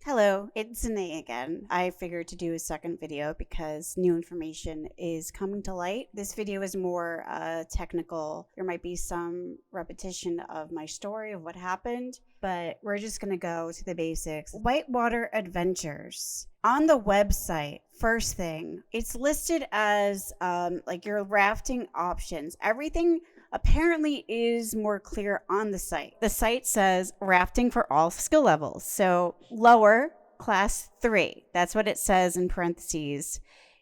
Hello, it's Zanae again. I figured to do a second video because new information is coming to light. This video is more technical. There might be some repetition of my story of what happened, but we're just going to go to the basics. WhiteWater Adventures. On the website, first thing, it's listed as like your rafting options. Everything apparently is more clear on the site. The site says rafting for all skill levels. So lower, class 3, that's what it says in parentheses,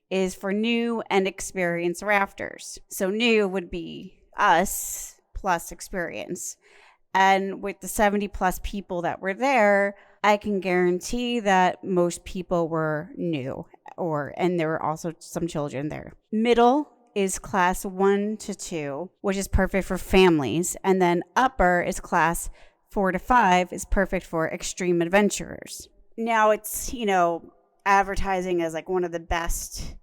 is for new and experienced rafters. So new would be us plus experience. And with the 70 plus people that were there, I can guarantee that most people were new, and there were also some children there. Middle is class 1 to 2, which is perfect for families. And then upper is class 4 to 5, is perfect for extreme adventurers. Now it's, advertising as like one of the best,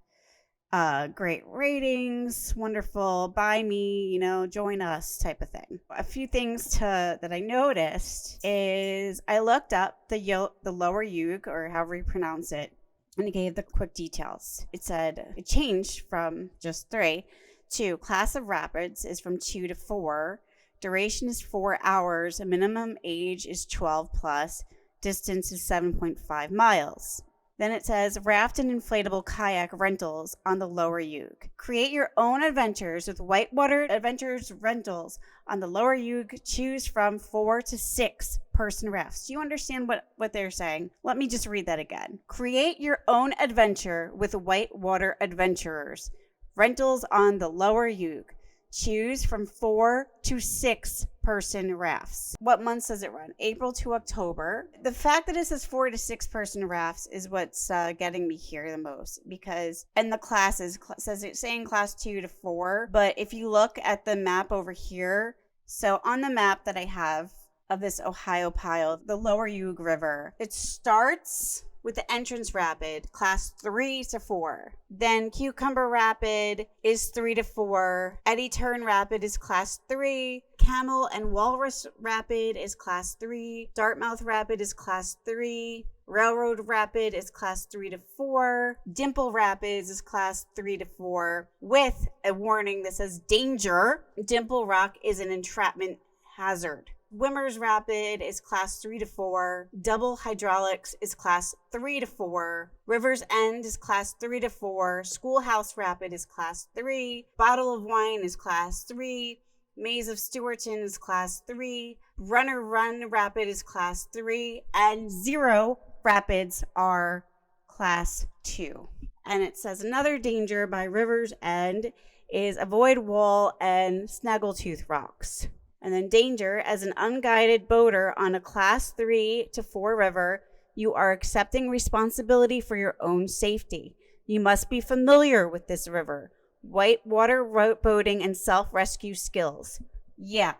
great ratings, wonderful, buy me, join us type of thing. A few things that I noticed is I looked up the lower Yough, or however you pronounce it, and it gave the quick details. It said it changed from just 3 to class of rapids is from 2 to 4. Duration is 4 hours. A minimum age is 12 plus. Distance is 7.5 miles. Then it says raft and inflatable kayak rentals on the lower Yough. Create your own adventures with WhiteWater Adventurers rentals on the lower Yough. Choose from 4 to 6 person rafts. Do you understand what they're saying? Let me just read that again. Create your own adventure with WhiteWater Adventurers rentals on the lower Yough. Choose from 4 to 6 person rafts. What months does it run? April to October. The fact that it says 4 to 6 person rafts is what's getting me here the most, because in the classes says it's saying class 2 to 4, but if you look at the map over here, so on the map that I have of this Ohiopyle, the lower Yough River, it starts with the entrance rapid, class 3 to 4. Then Cucumber Rapid is 3 to 4. Eddy Turn Rapid is class 3. Camel and Walrus Rapid is class 3. Dartmouth Rapid is class 3. Railroad Rapid is class 3 to 4. Dimple Rapids is class 3 to 4, with a warning that says danger. Dimple Rock is an entrapment hazard. Wimmers Rapid is class 3 to 4. Double Hydraulics is class 3 to 4. River's End is class 3 to 4. Schoolhouse Rapid is class 3. Bottle of Wine is class 3. Maze of Stewarton is class 3. Runner Run Rapid is class 3. And Zero Rapids are class 2. And it says another danger by River's End is avoid wall and snaggletooth rocks. And then danger, as an unguided boater on a class 3 to 4 river, you are accepting responsibility for your own safety. You must be familiar with this river. Whitewater boating and self-rescue skills. Yeah,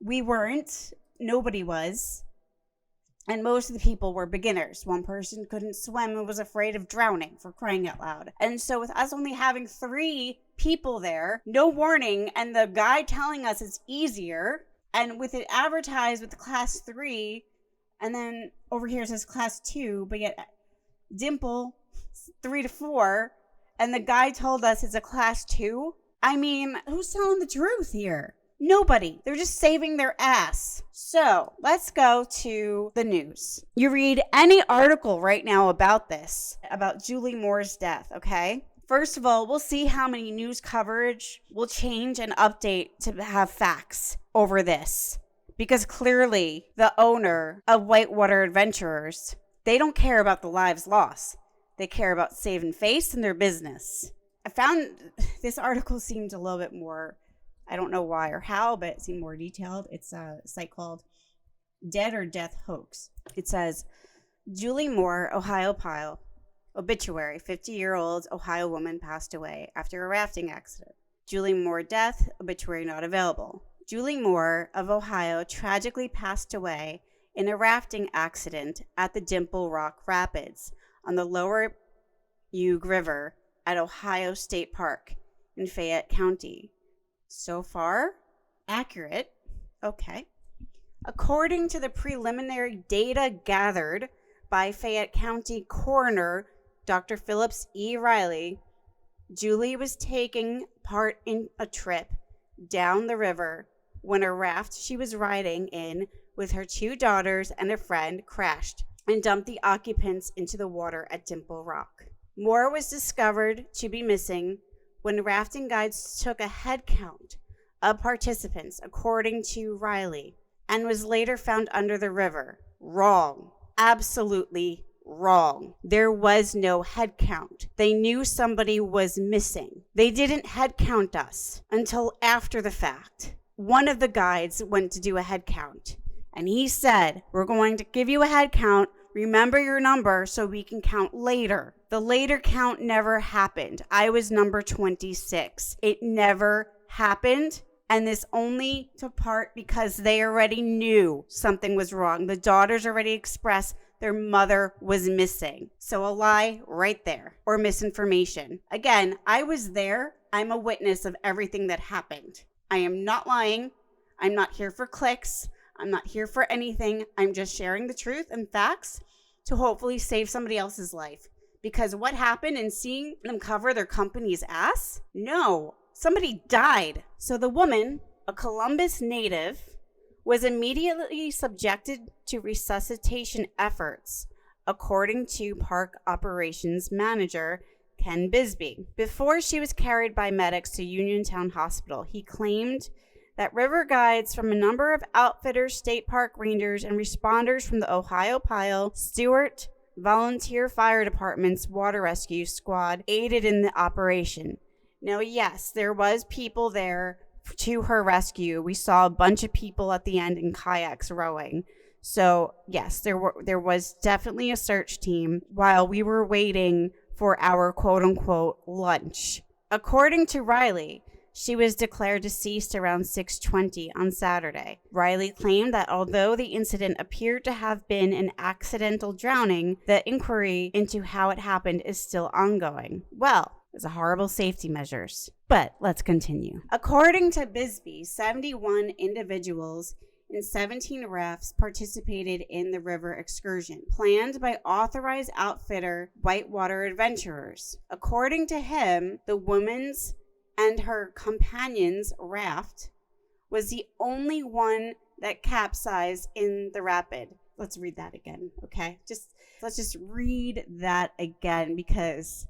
we weren't. Nobody was. And most of the people were beginners. One person couldn't swim and was afraid of drowning, for crying out loud. And so with us only having 3 people there, no warning, and the guy telling us it's easier, and with it advertised with the class 3, and then over here it says class 2, but yet Dimple 3 to 4, and the guy told us it's a class 2. I mean, who's telling the truth here? Nobody. They're just saving their ass. So let's go to the news. You read any article right now about this, about Julie Moore's death, okay? First of all, we'll see how many news coverage will change and update to have facts over this. Because clearly the owner of WhiteWater Adventurers, they don't care about the lives lost. They care about saving face and their business. I found this article seemed a little bit more, I don't know why or how, but it seemed more detailed. It's a site called Dead or Death Hoax. It says, Julie Moore, Ohiopyle, obituary, 50-year-old Ohio woman passed away after a rafting accident. Julie Moore death, obituary not available. Julie Moore of Ohio tragically passed away in a rafting accident at the Dimple Rock Rapids on the lower Yough River at Ohio State Park in Fayette County. So far, accurate. Okay. According to the preliminary data gathered by Fayette County Coroner Dr. Phillips E. Riley, Julie was taking part in a trip down the river when a raft she was riding in with her 2 daughters and a friend crashed and dumped the occupants into the water at Dimple Rock. More was discovered to be missing when rafting guides took a head count of participants, according to Riley, and was later found under the river. Wrong. Absolutely wrong. There was no head count. They knew somebody was missing. They didn't head count us until after the fact. One of the guides went to do a head count, and he said, "We're going to give you a head count. Remember your number so we can count later." The later count never happened. I was number 26. It never happened. And this only took part because they already knew something was wrong. The daughters already expressed their mother was missing. So a lie right there, or misinformation. Again, I was there. I'm a witness of everything that happened. I am not lying. I'm not here for clicks. I'm not here for anything. I'm just sharing the truth and facts to hopefully save somebody else's life. Because what happened in seeing them cover their company's ass? No. Somebody died. So the woman, a Columbus native, was immediately subjected to resuscitation efforts, according to Park Operations Manager Ken Bisbee. Before she was carried by medics to Uniontown Hospital, he claimed that river guides from a number of outfitters, state park rangers, and responders from the Ohiopyle, Stewart Volunteer Fire Department's water rescue squad aided in the operation. Now, yes, there was people there to her rescue. We saw a bunch of people at the end in kayaks rowing. So, yes, there was definitely a search team while we were waiting for our quote-unquote lunch. According to Riley, she was declared deceased around 6:20 on Saturday. Riley claimed that although the incident appeared to have been an accidental drowning, the inquiry into how it happened is still ongoing. Well, it's a horrible safety measures. But let's continue. According to Bisbee, 71 individuals and 17 rafts participated in the river excursion, planned by authorized outfitter WhiteWater Adventurers. According to him, the woman's and her companion's raft was the only one that capsized in the rapid. Let's read that again, okay? Let's just read that again because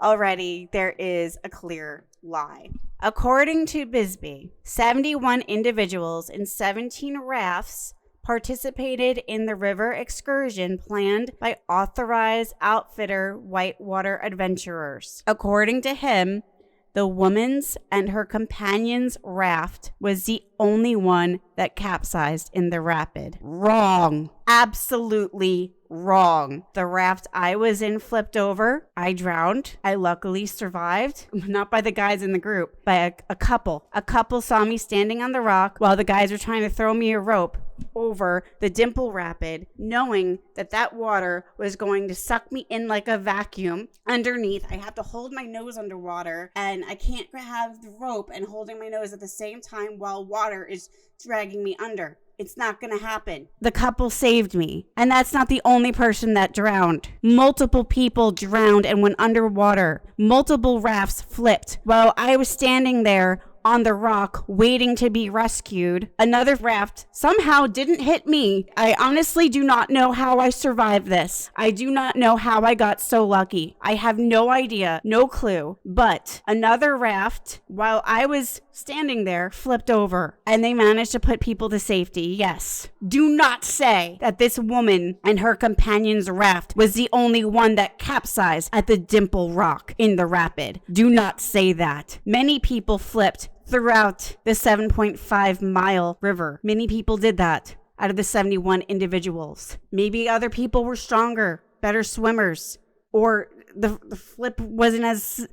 already there is a clear lie. According to Bisbee, 71 individuals and 17 rafts participated in the river excursion planned by authorized outfitter WhiteWater Adventurers. According to him, the woman's and her companion's raft was the only one that capsized in the rapid. Wrong. Absolutely wrong. The raft I was in flipped over. I drowned. I luckily survived. Not by the guys in the group, by a couple. A couple saw me standing on the rock while the guys were trying to throw me a rope over the Dimple Rapid, knowing that that water was going to suck me in like a vacuum underneath. I have to hold my nose underwater, and I can't have the rope and holding my nose at the same time while water is dragging me under. It's not going to happen. The couple saved me. And that's not the only person that drowned. Multiple people drowned and went underwater. Multiple rafts flipped while I was standing there on the rock waiting to be rescued. Another raft somehow didn't hit me. I honestly do not know how I survived this. I do not know how I got so lucky. I have no idea, no clue. But another raft, while I was standing there, flipped over and they managed to put people to safety. Yes. Do not say that this woman and her companion's raft was the only one that capsized at the Dimple Rock in the rapid. Do not say that. Many people flipped throughout the 7.5 mile river. Many people did that out of the 71 individuals. Maybe other people were stronger, better swimmers, or the flip wasn't as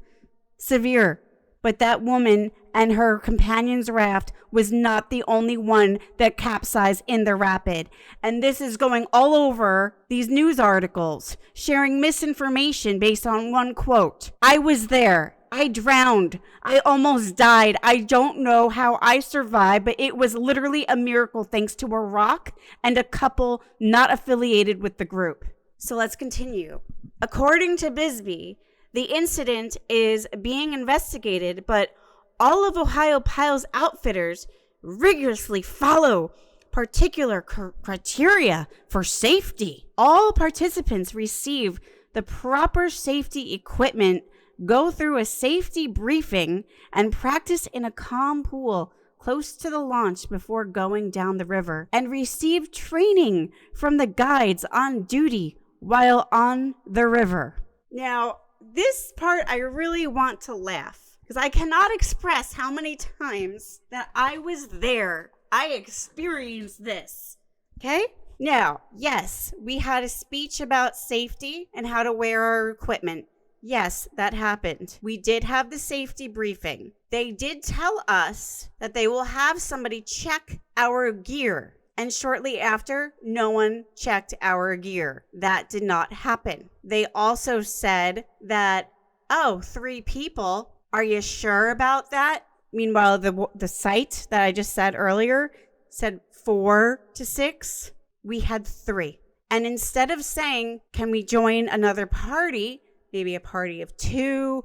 severe. But that woman and her companion's raft was not the only one that capsized in the rapid. And this is going all over these news articles, sharing misinformation based on one quote. I was there. I drowned. I almost died. I don't know how I survived, but it was literally a miracle thanks to a rock and a couple not affiliated with the group. So let's continue. According to Bisbee, the incident is being investigated, but all of Ohiopyle's outfitters rigorously follow particular criteria for safety. All participants receive the proper safety equipment, go through a safety briefing, and practice in a calm pool close to the launch before going down the river, and receive training from the guides on duty while on the river. Now, this part I really want to laugh because I cannot express how many times that I was there. I experienced this. Okay? Now, yes, we had a speech about safety and how to wear our equipment. Yes, that happened. We did have the safety briefing. They did tell us that they will have somebody check our gear. And shortly after, no one checked our gear. That did not happen. They also said that, 3 people. Are you sure about that? Meanwhile, the site that I just said earlier said 4 to 6. We had 3. And instead of saying, can we join another party, maybe a party of 2,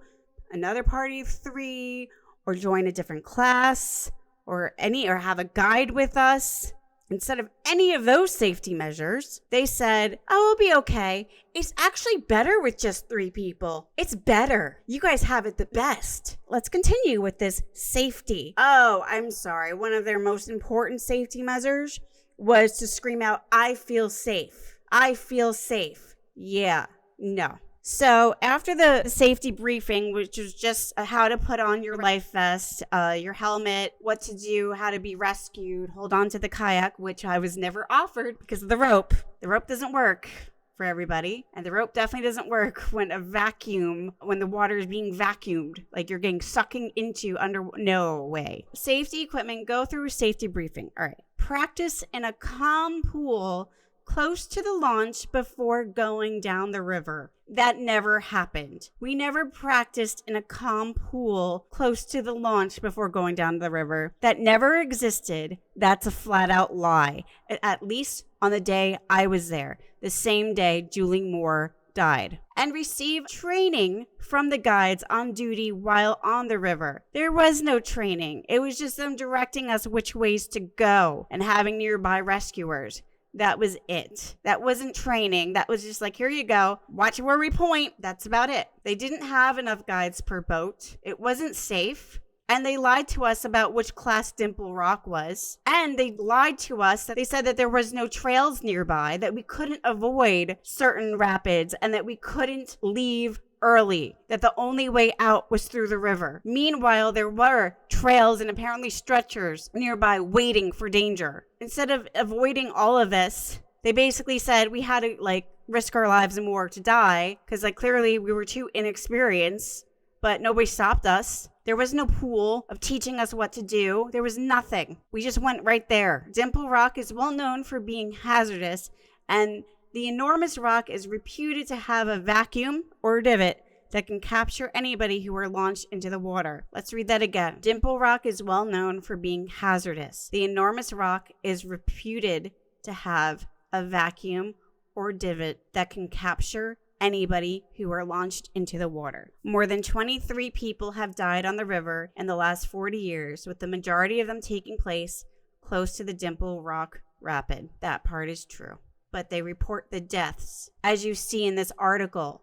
another party of 3, or join a different class, or have a guide with us, instead of any of those safety measures, they said, it'll be okay. It's actually better with just 3 people. It's better. You guys have it the best. Let's continue with this safety. I'm sorry. One of their most important safety measures was to scream out, I feel safe. I feel safe. Yeah, no. So after the safety briefing, which was just how to put on your life vest, your helmet, what to do, how to be rescued, hold on to the kayak, which I was never offered because of the rope. The rope doesn't work for everybody. And the rope definitely doesn't work when the water is being vacuumed, like you're getting sucking into no way. Safety equipment, go through a safety briefing. All right. Practice in a calm pool close to the launch before going down the river. That never happened. We never practiced in a calm pool close to the launch before going down the river. That never existed. That's a flat out lie. At least on the day I was there, the same day Julie Moore died. And receive training from the guides on duty while on the river. There was no training. It was just them directing us which ways to go and having nearby rescuers. That was it. That wasn't training. That was just like, here you go. Watch where we point. That's about it. They didn't have enough guides per boat. It wasn't safe. And they lied to us about which class Dimple Rock was. And they lied to us that they said that there was no trails nearby, that we couldn't avoid certain rapids, and that we couldn't leave early, that the only way out was through the river. Meanwhile, there were trails and apparently stretchers nearby waiting for danger. Instead of avoiding all of this, they basically said we had to risk our lives and more to die because clearly we were too inexperienced, but nobody stopped us. There was no pool of teaching us what to do. There was nothing. We just went right there. Dimple Rock is well known for being hazardous, and the enormous rock is reputed to have a vacuum or divot that can capture anybody who are launched into the water. Let's read that again. Dimple Rock is well known for being hazardous. The enormous rock is reputed to have a vacuum or divot that can capture anybody who are launched into the water. More than 23 people have died on the river in the last 40 years, with the majority of them taking place close to the Dimple Rock Rapid. That part is true. But they report the deaths. As you see in this article,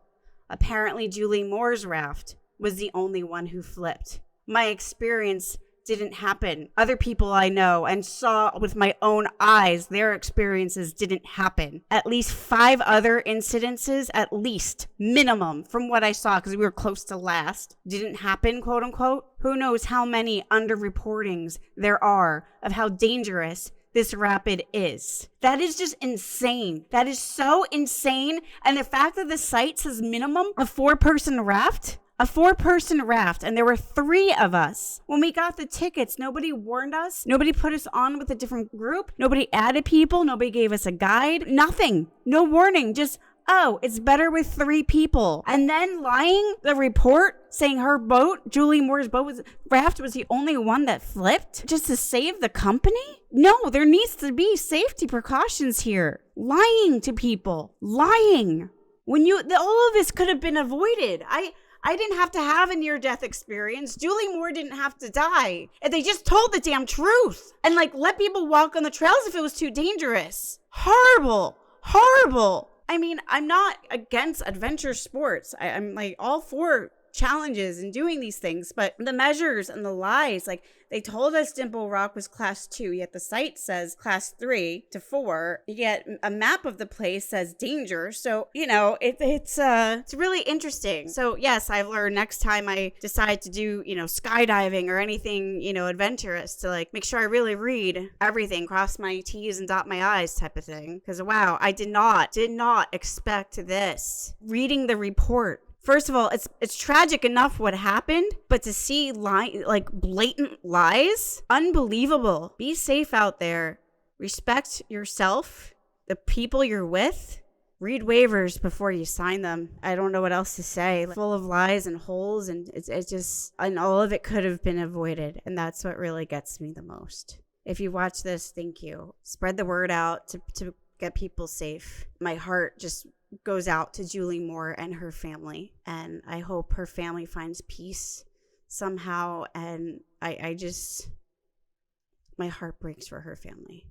apparently Julie Moore's raft was the only one who flipped. My experience didn't happen. Other people I know and saw with my own eyes, their experiences didn't happen. At least 5 other incidences, at least, minimum, from what I saw, because we were close to last, didn't happen, quote unquote. Who knows how many underreportings there are of how dangerous this rapid is. That is just insane. That is so insane. And the fact that the site says minimum a 4-person raft, and there were 3 of us. When we got the tickets, nobody warned us. Nobody put us on with a different group. Nobody added people. Nobody gave us a guide. Nothing. No warning. Just oh, it's better with 3 people. And then lying the report saying her boat, Julie Moore's boat, raft was the only one that flipped just to save the company? No, there needs to be safety precautions here. Lying to people. Lying. When all of this could have been avoided. I didn't have to have a near-death experience. Julie Moore didn't have to die. And they just told the damn truth. And let people walk on the trails if it was too dangerous. Horrible. Horrible. I mean, I'm not against adventure sports. I'm all for challenges and doing these things, but the measures and the lies, they told us Dimple Rock was class 2, yet the site says class 3 to 4, yet a map of the place says danger. So, it's really interesting. So yes, I've learned next time I decide to do, skydiving or anything, adventurous, to make sure I really read everything, cross my T's and dot my I's type of thing. Because wow, I did not expect this. Reading the report. First of all, it's tragic enough what happened, but to see blatant lies, unbelievable. Be safe out there. Respect yourself, the people you're with. Read waivers before you sign them. I don't know what else to say. Full of lies and holes, and and all of it could have been avoided, and that's what really gets me the most. If you watch this, thank you. Spread the word out to get people safe. My heart just goes out to Julie Moore and her family, and I hope her family finds peace somehow, and my heart breaks for her family.